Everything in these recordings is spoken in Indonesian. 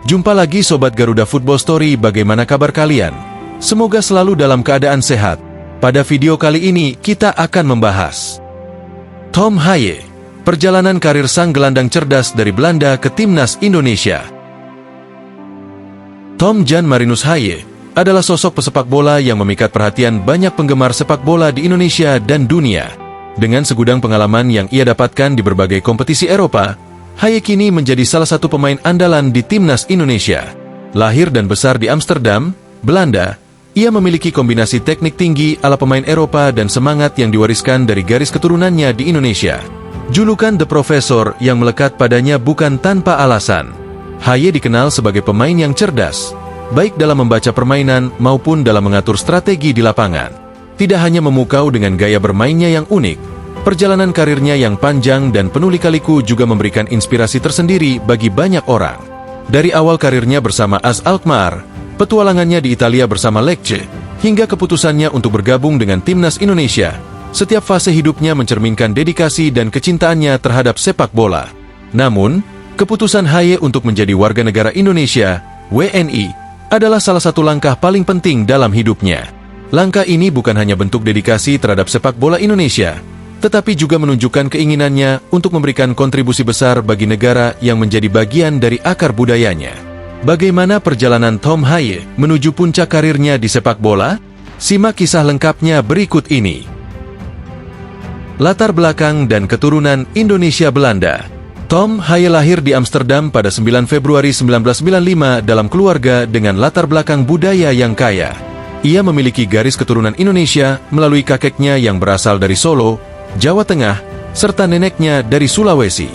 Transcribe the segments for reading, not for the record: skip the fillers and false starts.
Jumpa lagi Sobat Garuda Football Story, bagaimana kabar kalian? Semoga selalu dalam keadaan sehat. Pada video kali ini, kita akan membahas Tom Haaien, perjalanan karir sang gelandang cerdas dari Belanda ke Timnas Indonesia. Tom Jan Marinus Haaien adalah sosok pesepak bola yang memikat perhatian banyak penggemar sepak bola di Indonesia dan dunia. Dengan segudang pengalaman yang ia dapatkan di berbagai kompetisi Eropa, Haaien kini menjadi salah satu pemain andalan di Timnas Indonesia. Lahir dan besar di Amsterdam, Belanda, ia memiliki kombinasi teknik tinggi ala pemain Eropa dan semangat yang diwariskan dari garis keturunannya di Indonesia. Julukan The Professor yang melekat padanya bukan tanpa alasan. Haaien dikenal sebagai pemain yang cerdas, baik dalam membaca permainan maupun dalam mengatur strategi di lapangan. Tidak hanya memukau dengan gaya bermainnya yang unik, perjalanan karirnya yang panjang dan penuh lika-liku juga memberikan inspirasi tersendiri bagi banyak orang. Dari awal karirnya bersama AS Alkmaar, petualangannya di Italia bersama Lecce, hingga keputusannya untuk bergabung dengan Timnas Indonesia, setiap fase hidupnya mencerminkan dedikasi dan kecintaannya terhadap sepak bola. Namun, keputusan Haaien untuk menjadi warga negara Indonesia, WNI, adalah salah satu langkah paling penting dalam hidupnya. Langkah ini bukan hanya bentuk dedikasi terhadap sepak bola Indonesia, tetapi juga menunjukkan keinginannya untuk memberikan kontribusi besar bagi negara yang menjadi bagian dari akar budayanya. Bagaimana perjalanan Tom Haaien menuju puncak karirnya di sepak bola? Simak kisah lengkapnya berikut ini. Latar belakang dan keturunan Indonesia-Belanda. Tom Haaien lahir di Amsterdam pada 9 Februari 1995 dalam keluarga dengan latar belakang budaya yang kaya. Ia memiliki garis keturunan Indonesia melalui kakeknya yang berasal dari Solo, Jawa Tengah, serta neneknya dari Sulawesi.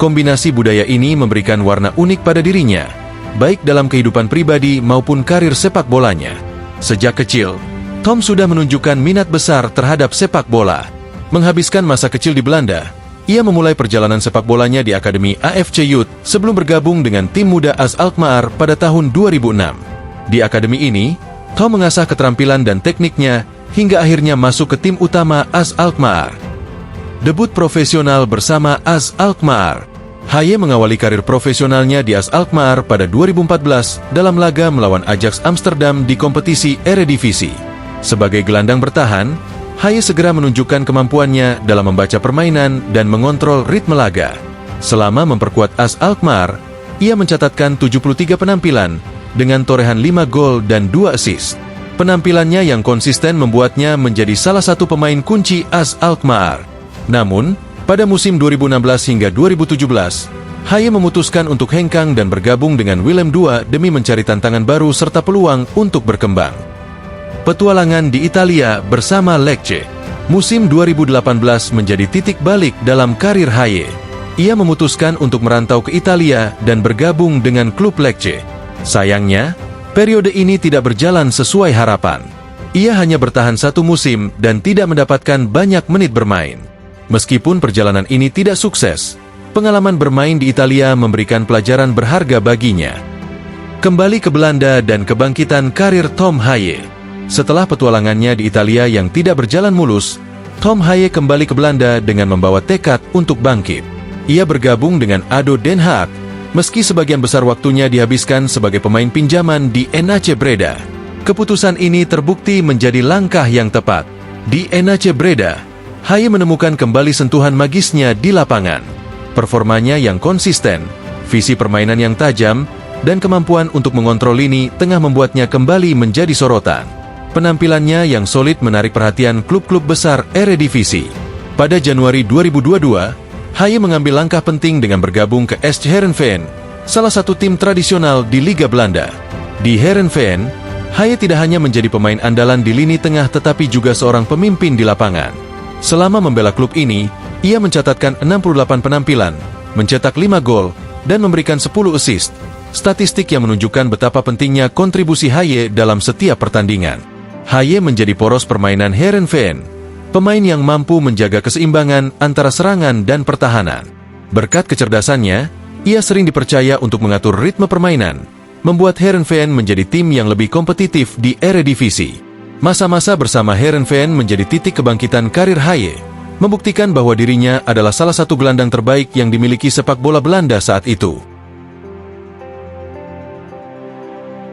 Kombinasi budaya ini memberikan warna unik pada dirinya, baik dalam kehidupan pribadi maupun karir sepak bolanya. Sejak kecil, Tom sudah menunjukkan minat besar terhadap sepak bola. Menghabiskan masa kecil di Belanda, ia memulai perjalanan sepak bolanya di Akademi AFC Youth sebelum bergabung dengan tim muda AS Alkmaar pada tahun 2006. Di akademi ini, Tom mengasah keterampilan dan tekniknya hingga akhirnya masuk ke tim utama AS Alkmaar. Debut profesional bersama AS Alkmaar. Haaien mengawali karir profesionalnya di AS Alkmaar pada 2014 dalam laga melawan Ajax Amsterdam di kompetisi Eredivisie. Sebagai gelandang bertahan, Haaien segera menunjukkan kemampuannya dalam membaca permainan dan mengontrol ritme laga. Selama memperkuat AS Alkmaar, ia mencatatkan 73 penampilan dengan torehan 5 gol dan 2 assist. Penampilannya yang konsisten membuatnya menjadi salah satu pemain kunci AS Alkmaar. Namun, pada musim 2016 hingga 2017, Haaien memutuskan untuk hengkang dan bergabung dengan Willem II demi mencari tantangan baru serta peluang untuk berkembang. Petualangan di Italia bersama Lecce. Musim 2018 menjadi titik balik dalam karir Haaien. Ia memutuskan untuk merantau ke Italia dan bergabung dengan klub Lecce. Sayangnya, periode ini tidak berjalan sesuai harapan. Ia hanya bertahan satu musim dan tidak mendapatkan banyak menit bermain. Meskipun perjalanan ini tidak sukses, pengalaman bermain di Italia memberikan pelajaran berharga baginya. Kembali ke Belanda dan kebangkitan karir Tom Haaien. Setelah petualangannya di Italia yang tidak berjalan mulus, Tom Haaien kembali ke Belanda dengan membawa tekad untuk bangkit. Ia bergabung dengan ADO Den Haag, meski sebagian besar waktunya dihabiskan sebagai pemain pinjaman di NAC Breda. Keputusan ini terbukti menjadi langkah yang tepat. Di NAC Breda, Haaien menemukan kembali sentuhan magisnya di lapangan. Performanya yang konsisten, visi permainan yang tajam, dan kemampuan untuk mengontrol lini tengah membuatnya kembali menjadi sorotan. Penampilannya yang solid menarik perhatian klub-klub besar Eredivisie. Pada Januari 2022, Haaien mengambil langkah penting dengan bergabung ke SC Heerenveen, salah satu tim tradisional di Liga Belanda. Di Heerenveen, Haaien tidak hanya menjadi pemain andalan di lini tengah tetapi juga seorang pemimpin di lapangan. Selama membela klub ini, ia mencatatkan 68 penampilan, mencetak 5 gol, dan memberikan 10 assist. Statistik yang menunjukkan betapa pentingnya kontribusi Haaien dalam setiap pertandingan. Haaien menjadi poros permainan Heerenveen, pemain yang mampu menjaga keseimbangan antara serangan dan pertahanan. Berkat kecerdasannya, ia sering dipercaya untuk mengatur ritme permainan, membuat Heerenveen menjadi tim yang lebih kompetitif di Eredivisie. Masa-masa bersama Heerenveen menjadi titik kebangkitan karir Haaien, membuktikan bahwa dirinya adalah salah satu gelandang terbaik yang dimiliki sepak bola Belanda saat itu.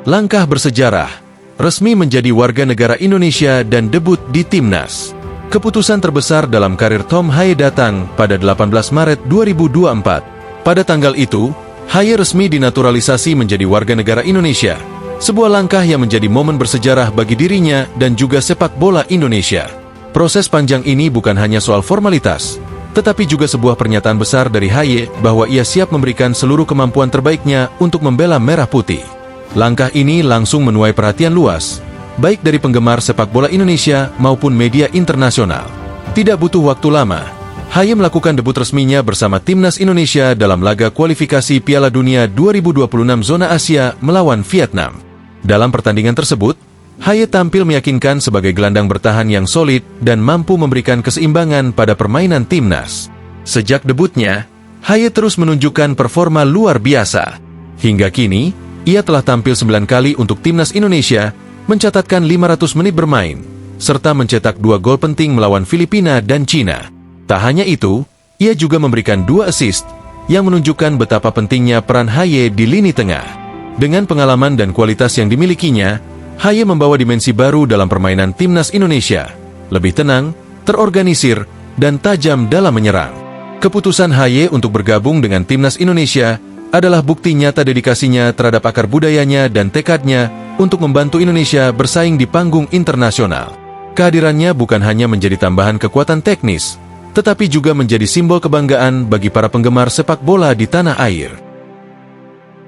Langkah bersejarah, resmi menjadi warga negara Indonesia dan debut di Timnas. Keputusan terbesar dalam karir Tom Haye datang pada 18 Maret 2024. Pada tanggal itu, Haye resmi dinaturalisasi menjadi warga negara Indonesia. Sebuah langkah yang menjadi momen bersejarah bagi dirinya dan juga sepak bola Indonesia. Proses panjang ini bukan hanya soal formalitas, tetapi juga sebuah pernyataan besar dari Haye bahwa ia siap memberikan seluruh kemampuan terbaiknya untuk membela Merah Putih. Langkah ini langsung menuai perhatian luas, baik dari penggemar sepak bola Indonesia maupun media internasional. Tidak butuh waktu lama, Haye melakukan debut resminya bersama Timnas Indonesia dalam laga kualifikasi Piala Dunia 2026 Zona Asia melawan Vietnam. Dalam pertandingan tersebut, Haye tampil meyakinkan sebagai gelandang bertahan yang solid dan mampu memberikan keseimbangan pada permainan Timnas. Sejak debutnya, Haye terus menunjukkan performa luar biasa. Hingga kini, ia telah tampil 9 kali untuk Timnas Indonesia, mencatatkan 500 menit bermain, serta mencetak 2 gol penting melawan Filipina dan Cina. Tak hanya itu, ia juga memberikan 2 assist, yang menunjukkan betapa pentingnya peran Haye di lini tengah. Dengan pengalaman dan kualitas yang dimilikinya, Haye membawa dimensi baru dalam permainan Timnas Indonesia, lebih tenang, terorganisir, dan tajam dalam menyerang. Keputusan Haye untuk bergabung dengan Timnas Indonesia adalah bukti nyata dedikasinya terhadap akar budayanya dan tekadnya untuk membantu Indonesia bersaing di panggung internasional. Kehadirannya bukan hanya menjadi tambahan kekuatan teknis, tetapi juga menjadi simbol kebanggaan bagi para penggemar sepak bola di tanah air.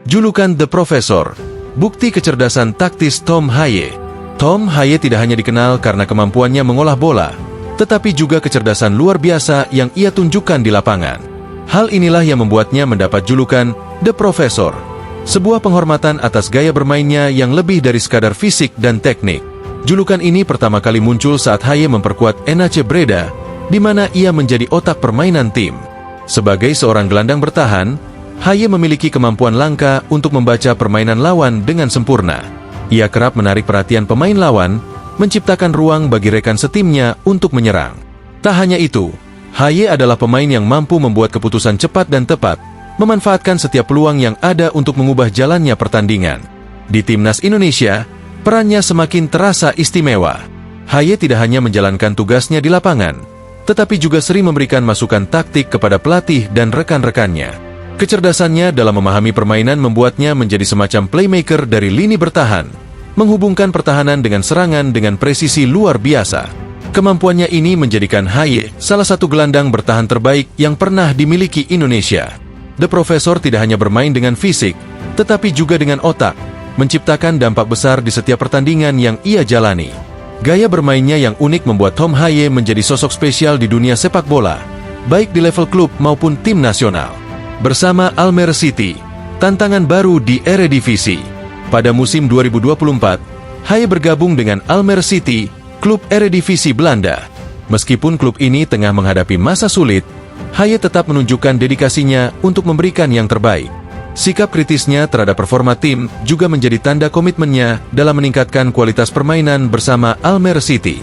Julukan The Professor, bukti kecerdasan taktis Tom Haye. Tom Haye tidak hanya dikenal karena kemampuannya mengolah bola, tetapi juga kecerdasan luar biasa yang ia tunjukkan di lapangan. Hal inilah yang membuatnya mendapat julukan The Professor, sebuah penghormatan atas gaya bermainnya yang lebih dari sekadar fisik dan teknik. Julukan ini pertama kali muncul saat Haye memperkuat NAC Breda, di mana ia menjadi otak permainan tim. Sebagai seorang gelandang bertahan, Haye memiliki kemampuan langka untuk membaca permainan lawan dengan sempurna. Ia kerap menarik perhatian pemain lawan, menciptakan ruang bagi rekan setimnya untuk menyerang. Tak hanya itu, Haye adalah pemain yang mampu membuat keputusan cepat dan tepat, memanfaatkan setiap peluang yang ada untuk mengubah jalannya pertandingan. Di Timnas Indonesia, perannya semakin terasa istimewa. Haye tidak hanya menjalankan tugasnya di lapangan, tetapi juga sering memberikan masukan taktik kepada pelatih dan rekan-rekannya. Kecerdasannya dalam memahami permainan membuatnya menjadi semacam playmaker dari lini bertahan, menghubungkan pertahanan dengan serangan dengan presisi luar biasa. Kemampuannya ini menjadikan Haye salah satu gelandang bertahan terbaik yang pernah dimiliki Indonesia. The Professor tidak hanya bermain dengan fisik, tetapi juga dengan otak, menciptakan dampak besar di setiap pertandingan yang ia jalani. Gaya bermainnya yang unik membuat Tom Haye menjadi sosok spesial di dunia sepak bola, baik di level klub maupun tim nasional. Bersama Almere City, tantangan baru di Eredivisie. Pada musim 2024, Haye bergabung dengan Almere City, klub Eredivisie Belanda. Meskipun klub ini tengah menghadapi masa sulit, Haye tetap menunjukkan dedikasinya untuk memberikan yang terbaik. Sikap kritisnya terhadap performa tim juga menjadi tanda komitmennya dalam meningkatkan kualitas permainan bersama Almere City.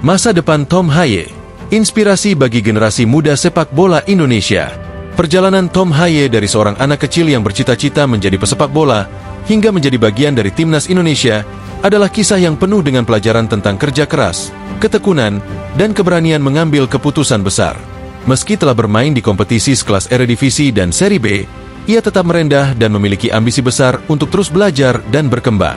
Masa depan Tom Haye, inspirasi bagi generasi muda sepak bola Indonesia. Perjalanan Tom Haye dari seorang anak kecil yang bercita-cita menjadi pesepak bola hingga menjadi bagian dari Timnas Indonesia adalah kisah yang penuh dengan pelajaran tentang kerja keras, ketekunan, dan keberanian mengambil keputusan besar. Meski telah bermain di kompetisi sekelas Eredivisie dan Serie B, ia tetap merendah dan memiliki ambisi besar untuk terus belajar dan berkembang.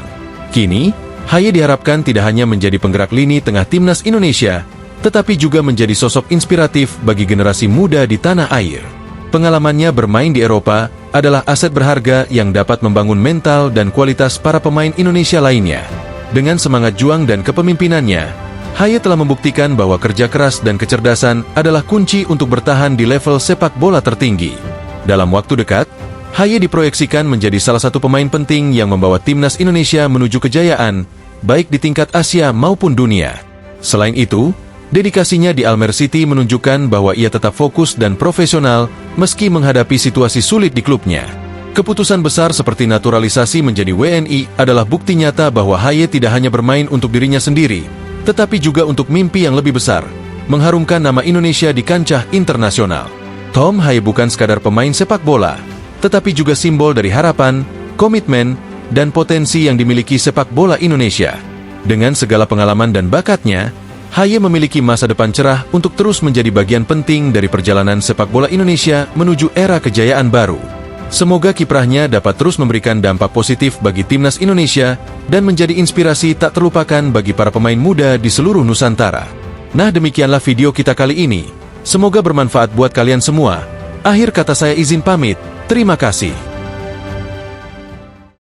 Kini, Haye diharapkan tidak hanya menjadi penggerak lini tengah Timnas Indonesia, tetapi juga menjadi sosok inspiratif bagi generasi muda di tanah air. Pengalamannya bermain di Eropa adalah aset berharga yang dapat membangun mental dan kualitas para pemain Indonesia lainnya. Dengan semangat juang dan kepemimpinannya, Haye telah membuktikan bahwa kerja keras dan kecerdasan adalah kunci untuk bertahan di level sepak bola tertinggi. Dalam waktu dekat, Haye diproyeksikan menjadi salah satu pemain penting yang membawa Timnas Indonesia menuju kejayaan, baik di tingkat Asia maupun dunia. Selain itu, dedikasinya di Almere City menunjukkan bahwa ia tetap fokus dan profesional meski menghadapi situasi sulit di klubnya. Keputusan besar seperti naturalisasi menjadi WNI adalah bukti nyata bahwa Haye tidak hanya bermain untuk dirinya sendiri, tetapi juga untuk mimpi yang lebih besar, mengharumkan nama Indonesia di kancah internasional. Tom Haye bukan sekadar pemain sepak bola, tetapi juga simbol dari harapan, komitmen, dan potensi yang dimiliki sepak bola Indonesia. Dengan segala pengalaman dan bakatnya, Haye memiliki masa depan cerah untuk terus menjadi bagian penting dari perjalanan sepak bola Indonesia menuju era kejayaan baru. Semoga kiprahnya dapat terus memberikan dampak positif bagi timnas Indonesia dan menjadi inspirasi tak terlupakan bagi para pemain muda di seluruh Nusantara. Nah, demikianlah video kita kali ini. Semoga bermanfaat buat kalian semua. Akhir kata saya izin pamit. Terima kasih.